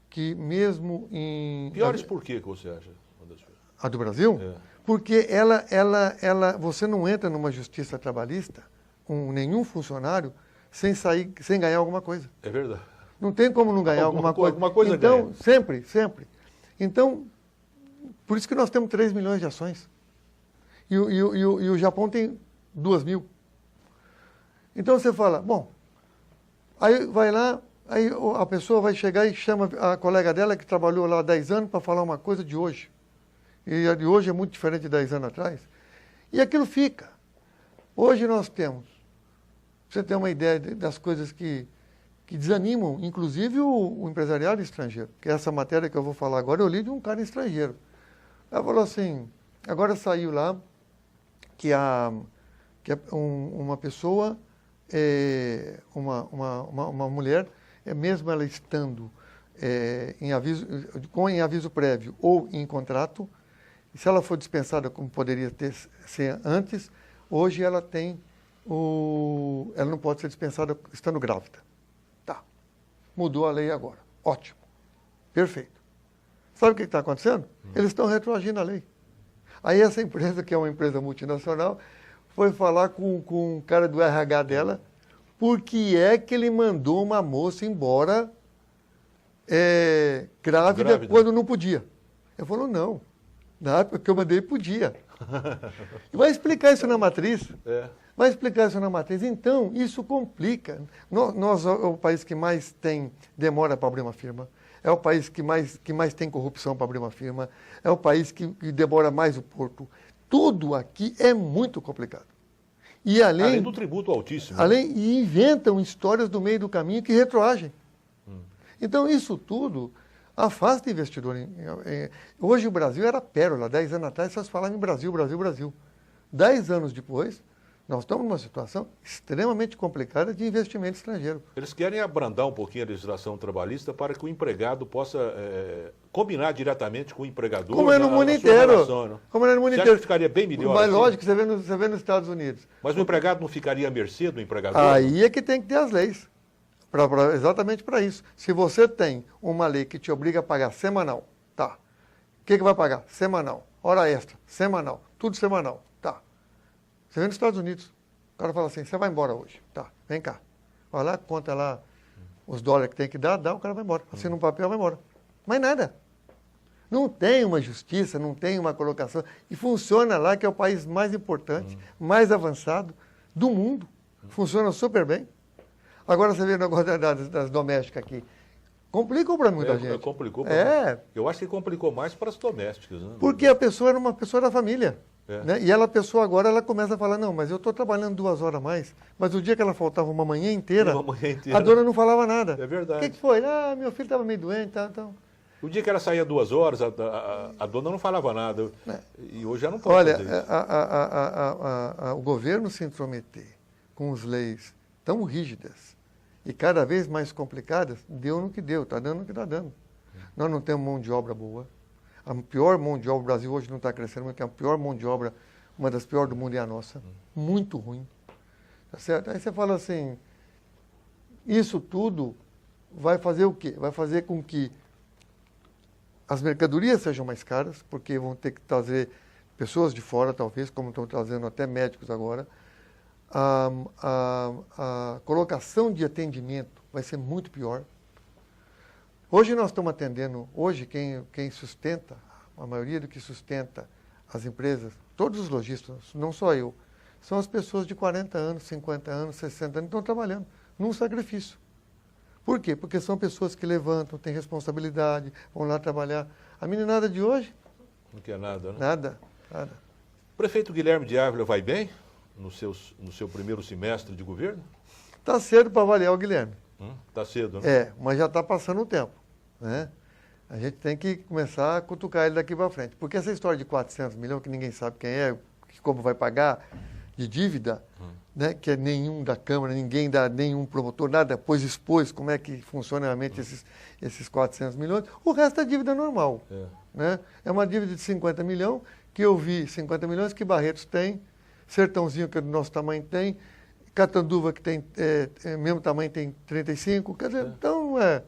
que mesmo em... Piores por quê que você acha? A do Brasil? Porque você não entra numa justiça trabalhista com nenhum funcionário sem ganhar alguma coisa. É verdade. Não tem como não ganhar alguma coisa. Alguma coisa então, ganha. Sempre. Então, por isso que nós temos 3 milhões de ações. E o Japão tem 2 mil. Então você fala, bom, aí vai lá, aí a pessoa vai chegar e chama a colega dela que trabalhou lá há 10 anos para falar uma coisa de hoje. E a de hoje é muito diferente de 10 anos atrás. E aquilo fica. Hoje nós temos, pra você ter uma ideia das coisas que desanimam, inclusive o empresariado estrangeiro. Que essa matéria que eu vou falar agora, eu li de um cara estrangeiro. Ela falou assim, agora saiu lá que uma pessoa, uma mulher, mesmo ela estando em aviso prévio ou em contrato, se ela for dispensada como poderia ser antes, hoje ela ela não pode ser dispensada estando grávida. Mudou a lei agora. Ótimo. Perfeito. Sabe o que está acontecendo? Eles estão retroagindo a lei. Aí essa empresa, que é uma empresa multinacional, foi falar com o cara do RH dela, por que é que ele mandou uma moça embora grávida quando não podia. Ele falou, não. Na época que eu mandei, podia. E vai explicar isso na matriz. Vai explicar isso na matriz. Então, isso complica. Nós é o país que mais tem demora para abrir uma firma. É o país que mais tem corrupção para abrir uma firma. É o país que demora mais o porto. Tudo aqui é muito complicado. E além do tributo altíssimo. E inventam histórias do meio do caminho que retroagem. Então, isso tudo afasta investidor. Hoje o Brasil era pérola. 10 anos atrás, só se falava em Brasil, Brasil, Brasil. 10 anos depois, nós estamos numa situação extremamente complicada de investimento estrangeiro. Eles querem abrandar um pouquinho a legislação trabalhista para que o empregado possa combinar diretamente com o empregador. Como é no mundo inteiro. Como é no mundo inteiro. Você acha que ficaria bem melhor? Mas assim? lógico, você vê nos Estados Unidos. Mas o empregado não ficaria à mercê do empregador? Aí é que tem que ter as leis. Exatamente para isso. Se você tem uma lei que te obriga a pagar semanal, tá. O que vai pagar? Semanal. Hora extra, semanal. Tudo semanal. Você vê nos Estados Unidos, o cara fala assim, você vai embora hoje, tá, vem cá. Vai lá, conta lá os dólares que tem que dar, o cara vai embora. Assina um papel, vai embora. Mas nada. Não tem uma justiça, não tem uma colocação. E funciona lá, que é o país mais importante, mais avançado do mundo. Funciona super bem. Agora você vê o negócio das domésticas aqui. Complicou para muita gente. Complicou. Eu acho que complicou mais para as domésticas. Né? Porque a pessoa era uma pessoa da família. Né? E a pessoa agora ela começa a falar, não, mas eu estou trabalhando 2 horas a mais, mas o dia que ela faltava uma manhã inteira, a dona não falava nada. É verdade. O que foi? Meu filho estava meio doente, então. O dia que ela saía 2 horas, a dona não falava nada. E hoje já não pode fazer isso. O governo se intrometer com as leis tão rígidas e cada vez mais complicadas, deu no que deu, está dando no que está dando. Nós não temos mão de obra boa. A pior mão de obra, o Brasil hoje não está crescendo, mas a pior mão de obra, uma das piores do mundo é a nossa. Muito ruim. Tá certo? Aí você fala assim, isso tudo vai fazer o quê? Vai fazer com que as mercadorias sejam mais caras, porque vão ter que trazer pessoas de fora, talvez, como estão trazendo até médicos agora. A colocação de atendimento vai ser muito pior. Hoje nós estamos atendendo, quem sustenta, a maioria do que sustenta as empresas, todos os lojistas, não só eu, são as pessoas de 40 anos, 50 anos, 60 anos que estão trabalhando num sacrifício. Por quê? Porque são pessoas que levantam, têm responsabilidade, vão lá trabalhar. A meninada de hoje... Não quer nada, né? Nada. O prefeito Guilherme de Ávila vai bem no seu primeiro semestre de governo? Está cedo para avaliar o Guilherme. Está cedo, né? Mas já está passando o tempo. Né? A gente tem que começar a cutucar ele daqui para frente. Porque essa história de 400 milhões, que ninguém sabe quem é, como vai pagar, de dívida, né? Que é nenhum da Câmara, ninguém dá, nenhum promotor, nada, expôs como é que funciona realmente esses 400 milhões. O resto é dívida normal. Né? É uma dívida de 50 milhões, que eu vi 50 milhões que Barretos tem, Sertãozinho, que é do nosso tamanho, tem, Catanduva, que tem mesmo tamanho, tem 35, quer dizer, então não é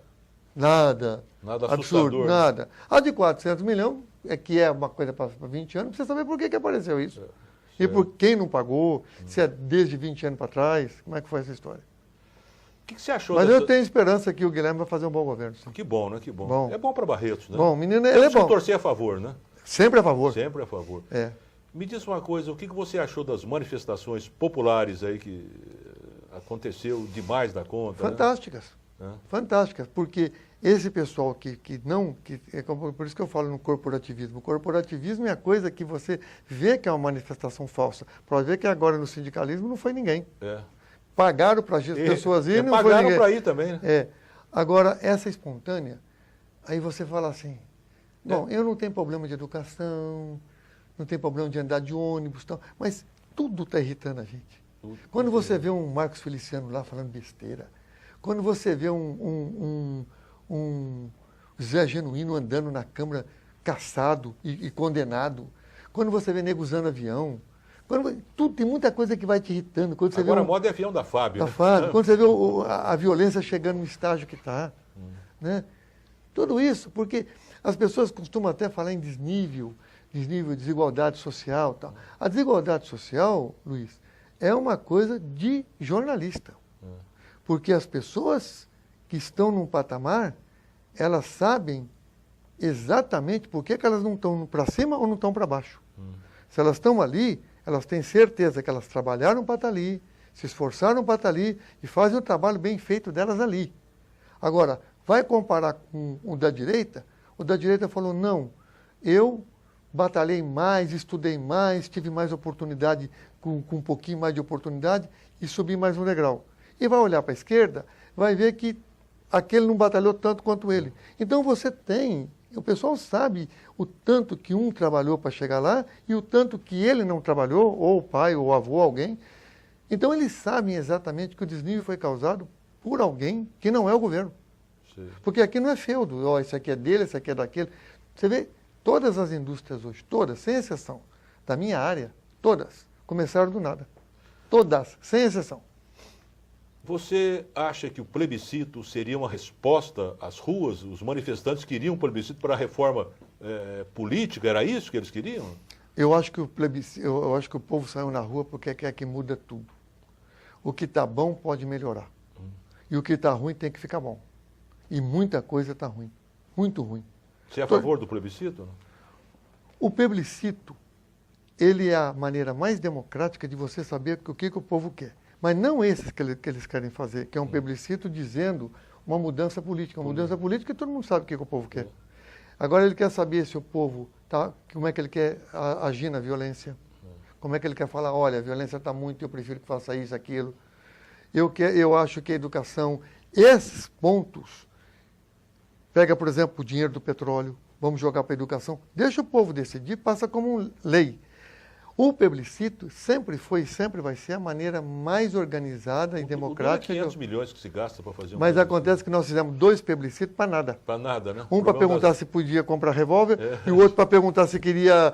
nada absurdo, nada. A de 400 milhões, que é uma coisa para 20 anos, precisa saber por que apareceu isso. E por quem não pagou, se é desde 20 anos para trás, como é que foi essa história. O que você achou Mas eu tenho esperança que o Guilherme vai fazer um bom governo. Sim. Que bom, né? Que bom. É bom para Barretos, né? Bom, menino, ele é bom. Torcer a favor, né? Sempre a favor. Sempre a favor. Me diz uma coisa, o que você achou das manifestações populares aí que aconteceu demais da conta? Fantásticas. Né? Fantásticas, porque esse pessoal por isso que eu falo no corporativismo. O corporativismo é a coisa que você vê que é uma manifestação falsa. Para ver que agora no sindicalismo não foi ninguém. Pagaram para as pessoas irem, não foi ninguém. Pagaram para ir também, né? Agora, essa espontânea, aí você fala assim, bom, eu não tenho problema de educação, não tenho problema de andar de ônibus, mas tudo está irritando a gente. Quando você vê um Marcos Feliciano lá falando besteira, quando você vê um Zé Genuíno andando na Câmara caçado e condenado, quando você vê nego usando avião, tem muita coisa que vai te irritando. Quando você agora a moda é avião da Fábio. Fábio, quando você vê a violência chegando no estágio que está. Né? Tudo isso, porque as pessoas costumam até falar em desnível, desigualdade social. Tal. A desigualdade social, Luiz, é uma coisa de jornalista. Porque as pessoas que estão num patamar, elas sabem exatamente por que elas não estão para cima ou não estão para baixo. Se elas estão ali, elas têm certeza que elas trabalharam para estar ali, se esforçaram para estar ali e fazem o trabalho bem feito delas ali. Agora, vai comparar com o da direita falou, não, eu batalhei mais, estudei mais, tive mais oportunidade, com um pouquinho mais de oportunidade e subi mais um degrau. E vai olhar para a esquerda, vai ver que aquele não batalhou tanto quanto ele. Então você tem, o pessoal sabe o tanto que um trabalhou para chegar lá e o tanto que ele não trabalhou, ou o pai, ou o avô, alguém. Então eles sabem exatamente que o desnível foi causado por alguém que não é o governo. Sim. Porque aqui não é feudo, ó, esse aqui é dele, esse aqui é daquele. Você vê, todas as indústrias hoje, todas, sem exceção, da minha área, todas, começaram do nada. Todas, sem exceção. Você acha que o plebiscito seria uma resposta às ruas? Os manifestantes queriam um plebiscito para a reforma política? Era isso que eles queriam? Eu acho que eu acho que o povo saiu na rua porque quer que muda tudo. O que está bom pode melhorar. E o que está ruim tem que ficar bom. E muita coisa está ruim. Muito ruim. Você é a favor do plebiscito? O plebiscito, ele é a maneira mais democrática de você saber o que o povo quer. Mas não esses que eles querem fazer, que é um plebiscito dizendo uma mudança política. Uma mudança política todo mundo sabe o que o povo quer. Agora ele quer saber se o povo, como é que ele quer agir na violência. Como é que ele quer falar, olha, a violência está muito, eu prefiro que faça isso, aquilo. Eu acho que a educação, esses pontos, pega, por exemplo, o dinheiro do petróleo, vamos jogar para a educação, deixa o povo decidir, passa como lei. O plebiscito sempre foi e sempre vai ser a maneira mais organizada e democrática. Não é 500 milhões que se gasta para fazer um Mas acontece que nós fizemos 2 plebiscitos para nada. Para nada, né? Um para perguntar se podia comprar revólver e o outro para perguntar se queria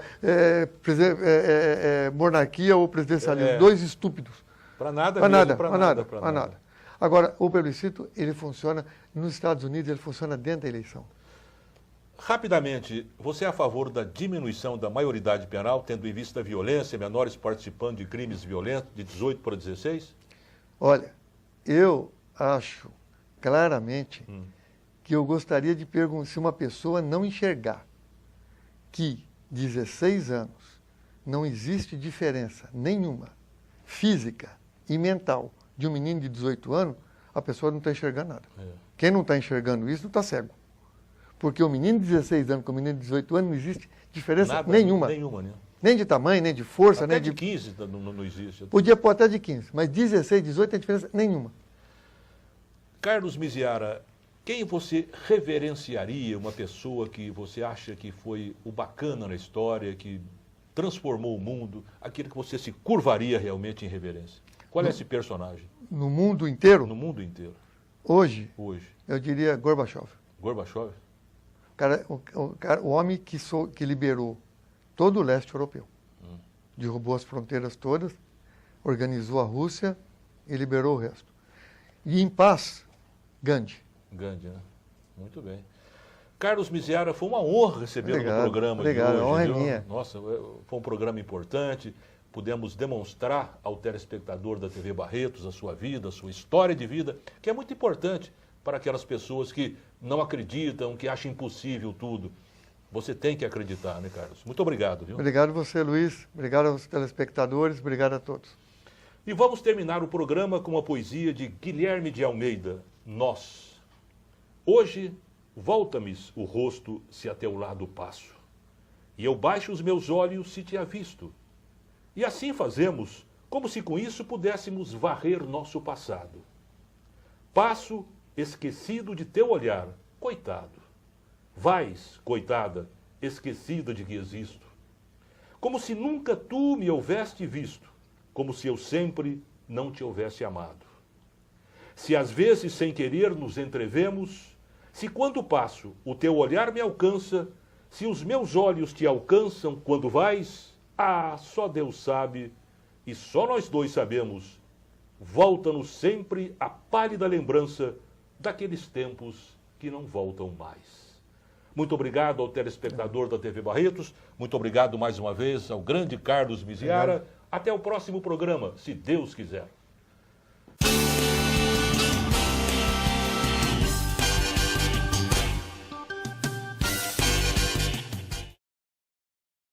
monarquia ou presidencialismo. 2 estúpidos. Para nada para mesmo, nada, para nada. Agora, o plebiscito, ele funciona, nos Estados Unidos, ele funciona dentro da eleição. Rapidamente, você é a favor da diminuição da maioridade penal, tendo em vista a violência, menores participando de crimes violentos, de 18 para 16? Olha, eu acho claramente que eu gostaria de perguntar se uma pessoa não enxergar que 16 anos não existe diferença nenhuma, física e mental, de um menino de 18 anos, a pessoa não está enxergando nada. Quem não está enxergando isso não está cego. Porque o menino de 16 anos com o menino de 18 anos não existe diferença nada, nenhuma. Né? Nem de tamanho, nem de força. Até nem de 15 não existe. Podia pôr até de 15, mas 16, 18 não tem diferença nenhuma. Carlos Miziara, quem você reverenciaria, uma pessoa que você acha que foi o bacana na história, que transformou o mundo, aquele que você se curvaria realmente em reverência? Qual é esse personagem? No mundo inteiro? No mundo inteiro. Hoje, eu diria Gorbachev. Gorbachev? O homem que liberou todo o leste europeu. Derrubou as fronteiras todas, organizou a Rússia e liberou o resto. E em paz, Gandhi. Gandhi, né? Muito bem. Carlos Miziara, foi uma honra recebê-lo no programa de hoje. Obrigado, a honra é minha. Nossa, foi um programa importante. Pudemos demonstrar ao telespectador da TV Barretos a sua vida, a sua história de vida, que é muito importante para aquelas pessoas que não acreditam, que acham impossível tudo. Você tem que acreditar, né, Carlos? Muito obrigado, viu? Obrigado a você, Luiz. Obrigado aos telespectadores. Obrigado a todos. E vamos terminar o programa com uma poesia de Guilherme de Almeida, Nós. Hoje, volta-me o rosto se a teu lado passo, e eu baixo os meus olhos se te avisto. E assim fazemos, como se com isso pudéssemos varrer nosso passado. Passo esquecido de teu olhar, coitado. Vais, coitada, esquecida de que existo. Como se nunca tu me houveste visto, como se eu sempre não te houvesse amado. Se às vezes sem querer nos entrevemos, se quando passo o teu olhar me alcança, se os meus olhos te alcançam quando vais, só Deus sabe e só nós dois sabemos, volta-nos sempre a pálida lembrança daqueles tempos que não voltam mais. Muito obrigado ao telespectador da TV Barretos, muito obrigado mais uma vez ao grande Carlos Miziara. Até o próximo programa, se Deus quiser.